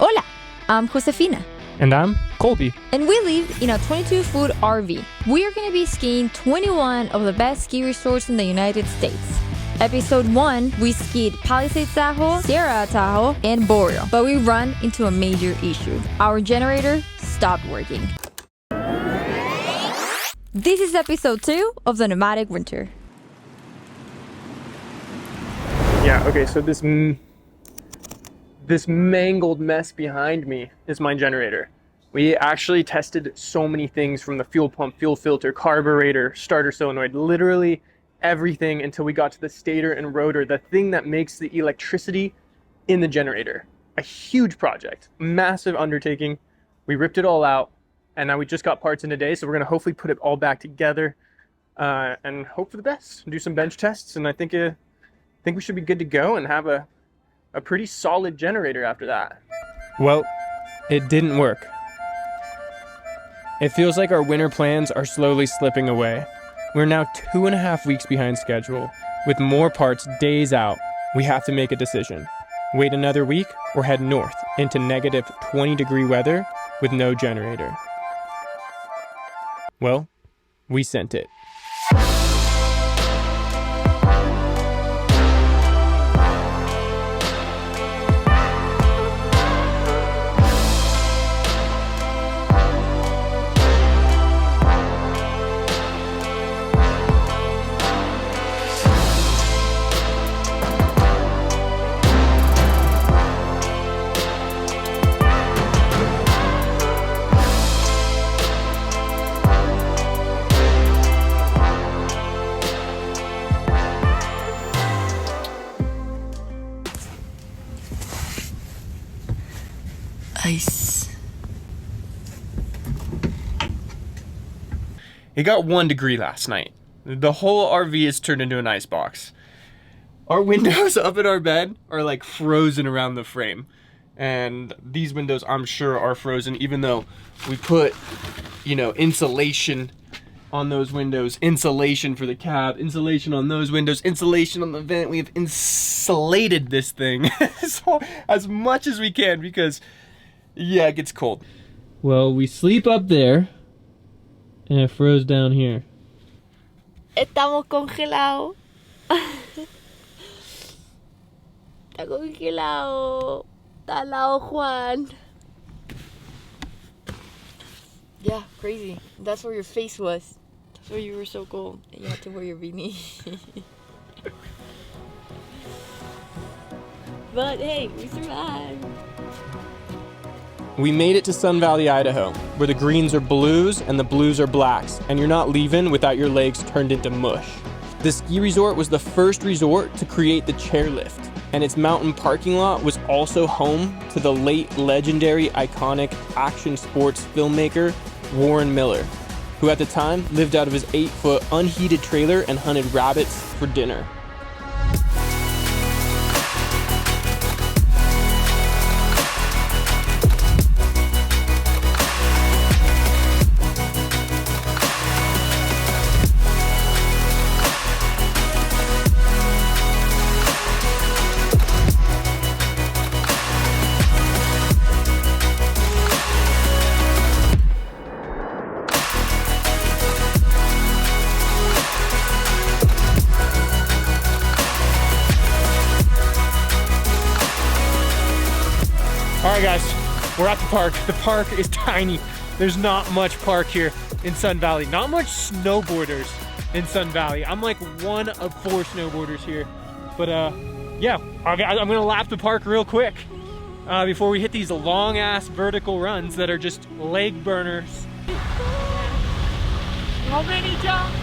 Hola, I'm Josefina. And I'm Colby. And we live in a 22-foot RV. We are going to be skiing 21 of the best ski resorts in the United States. Episode 1, we skied Palisades Tahoe, Sierra Tahoe, and Boreal. But we ran into a major issue. Our generator stopped working. This is episode 2 of the Nomadic Winter. Yeah, okay, so this mangled mess behind me is my generator. We actually tested so many things, from the fuel pump, fuel filter, carburetor, starter solenoid, literally everything, until we got to the stator and rotor, the thing that makes the electricity in the generator. A huge project, massive undertaking. We ripped it all out, and now we just got parts in today, so we're gonna hopefully put it all back together and hope for the best. Do some bench tests, and I think we should be good to go and have a pretty solid generator after that. Well, it didn't work. It feels like our winter plans are slowly slipping away. We're now 2.5 weeks behind schedule. With more parts days out, we have to make a decision. Wait another week or head north into negative 20-degree weather with no generator. Well, we sent it. Ice. It got 1 degree last night. The whole RV is turned into an ice box. Our windows up in our bed are like frozen around the frame. And these windows, I'm sure, are frozen, even though we put, insulation on those windows, insulation for the cab, insulation on those windows, insulation on the vent. We have insulated this thing so, as much as we can, because it gets cold. Well, we sleep up there, and it froze down here. Estamos congelados. Está congelado. Está al lado Juan. Yeah, crazy. That's where your face was. That's where you were so cold. And you had to wear your beanie. But hey, we survived. We made it to Sun Valley, Idaho, where the greens are blues and the blues are blacks, and you're not leaving without your legs turned into mush. The ski resort was the first resort to create the chairlift, and its mountain parking lot was also home to the late legendary iconic action sports filmmaker Warren Miller, who at the time lived out of his 8-foot unheated trailer and hunted rabbits for dinner. Alright guys, we're at the park. The park is tiny. There's not much park here in Sun Valley. Not much snowboarders in Sun Valley. I'm like one of 4 snowboarders here. But I'm gonna lap the park real quick before we hit these long ass vertical runs that are just leg burners. How many jumps?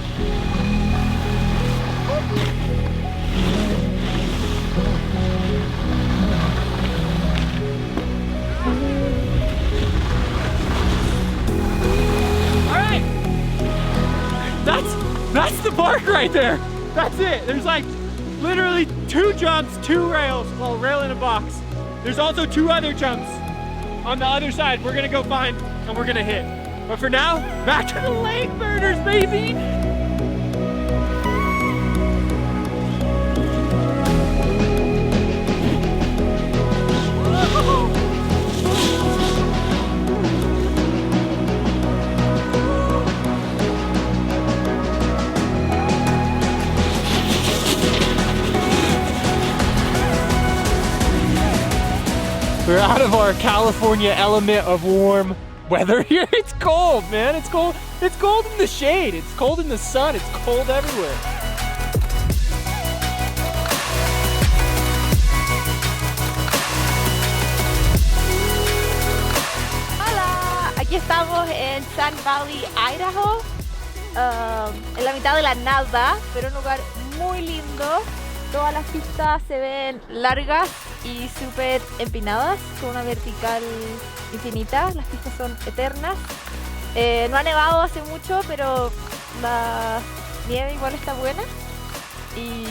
That's the park right there. That's it. There's like literally 2 jumps, 2 rails, well, rail in a box. There's also 2 other jumps on the other side we're gonna go find and we're gonna hit. But for now, back to the leg burners, baby. We're out of our California element of warm weather here. It's cold, man. It's cold. It's cold in the shade. It's cold in the sun. It's cold everywhere. Hola, aquí estamos en Sun Valley, Idaho, en la mitad de la nada, pero un lugar muy lindo. Todas las pistas se ven largas y súper empinadas, con una vertical infinita. Las pistas son eternas. No ha nevado hace mucho, pero la nieve igual está buena. Y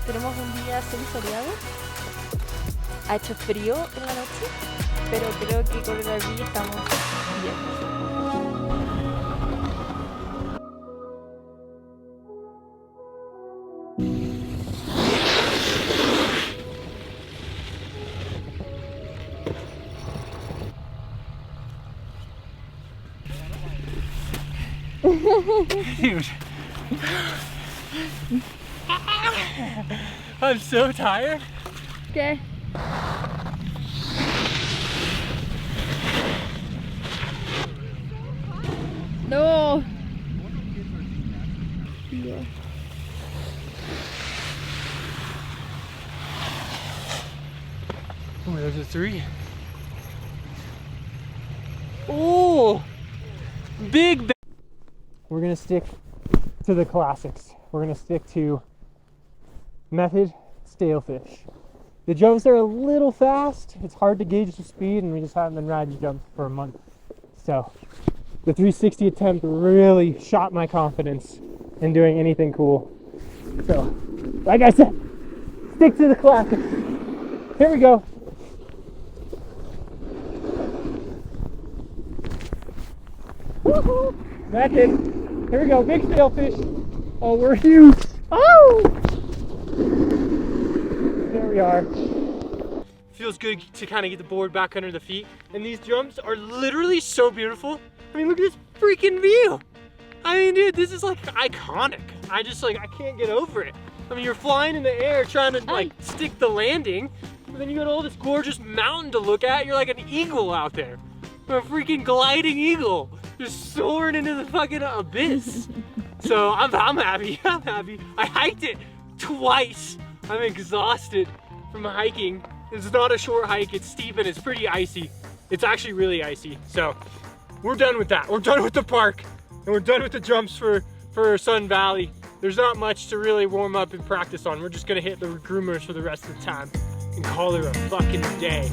tenemos un día semisoleado. Ha hecho frío en la noche, pero creo que con el RV estamos bien. Dude, I'm so tired. Okay. No. Yeah. Oh, there's a 3. Oh, big. We're gonna stick to the classics. We're gonna stick to method stalefish. The jumps are a little fast. It's hard to gauge the speed, and we just haven't been riding jumps for a month. So the 360 attempt really shot my confidence in doing anything cool. So, like I said, stick to the classics. Here we go. Woohoo! Method. Here we go, big sailfish. Oh, we're huge. Oh! There we are. Feels good to kind of get the board back under the feet. And these jumps are literally so beautiful. I mean, look at this freaking view. I mean, dude, this is like iconic. I can't get over it. I mean, you're flying in the air trying to like stick the landing, but then you got all this gorgeous mountain to look at. You're like an eagle out there. A freaking gliding eagle. Just soaring into the fucking abyss. So I'm happy, I'm happy. I hiked it twice. I'm exhausted from hiking. It's not a short hike, it's steep and it's pretty icy. It's actually really icy. So we're done with that. We're done with the park and we're done with the jumps for Sun Valley. There's not much to really warm up and practice on. We're just gonna hit the groomers for the rest of the time and call it a fucking day.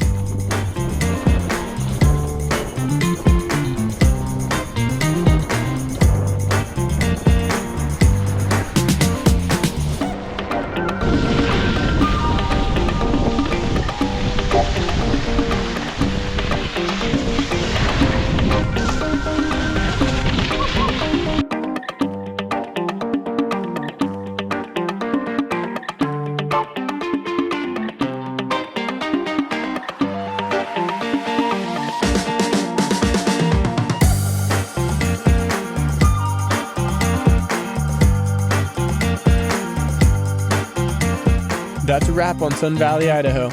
That's a wrap on Sun Valley, Idaho.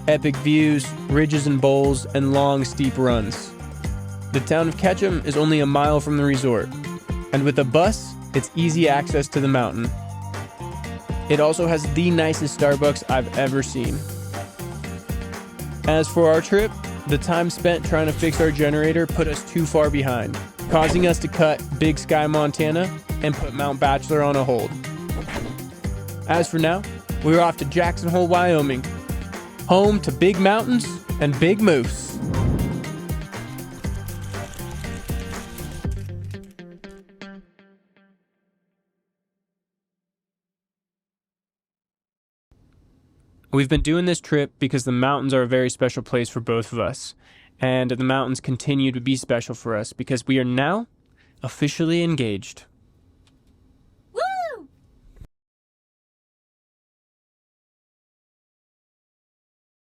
Epic views, ridges and bowls, and long, steep runs. The town of Ketchum is only a mile from the resort, and with a bus, it's easy access to the mountain. It also has the nicest Starbucks I've ever seen. As for our trip, the time spent trying to fix our generator put us too far behind, causing us to cut Big Sky, Montana, and put Mount Bachelor on a hold. As for now, we're off to Jackson Hole, Wyoming, home to big mountains and big moose. We've been doing this trip because the mountains are a very special place for both of us, and the mountains continue to be special for us because we are now officially engaged.